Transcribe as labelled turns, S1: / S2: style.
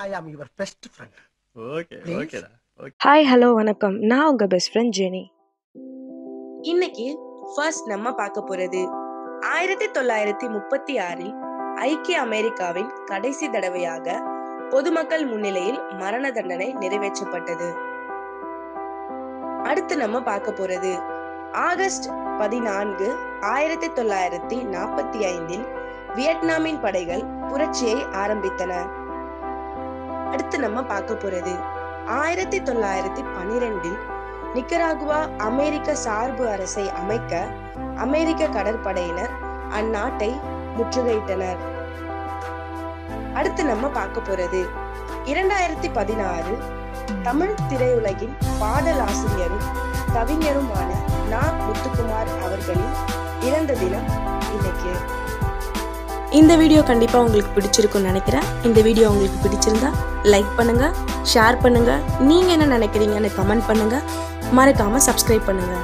S1: I am your best friend.
S2: Okay
S1: Please.
S2: ஓகேடா okay.
S3: Hi hello வணக்கம். நான் உங்க பெஸ்ட் ஃப்ரெண்ட் ஜெனி.
S4: இன்னைக்கு ஃபர்ஸ்ட் நம்ம பார்க்க போறது 1936 ஐக்கிய அமெரிக்காவின் கடைசி தடவையாக பொதுமக்கள் முன்னிலையில் மரண தண்டனை நிறைவேற்றப்பட்டது. அடுத்து நம்ம பார்க்க போறது ஆகஸ்ட் 14, 1945 வியட்நாமின் படைகள் புரட்சியை ஆரம்பித்தன. அடுத்து நம்ம பார்க்க போறது 1912 நிக்கராகுவா அமெரிக்க சார்பு அரசை அமைக்க அமெரிக்க கடற்படையினர் அந்நாட்டை முற்றுகையிட்டனர். அடுத்து நம்ம பார்க்க போறது 2016 தமிழ் திரையுலகின் பாடல் ஆசிரியரும் கவிஞருமான நா. முத்துக்குமார் அவர்களின் இறந்த தினம் இன்னைக்கு.
S3: இந்த வீடியோ கண்டிப்பா உங்களுக்கு பிடிச்சிருக்கும்னு நினைக்கிறேன். இந்த வீடியோ உங்களுக்கு பிடிச்சிருந்தா லைக் பண்ணுங்க, ஷேர் பண்ணுங்க, நீங்க என்ன நினைக்கிறீங்கன்னு கமெண்ட் பண்ணுங்க, மறக்காம சப்ஸ்கிரைப் பண்ணுங்க.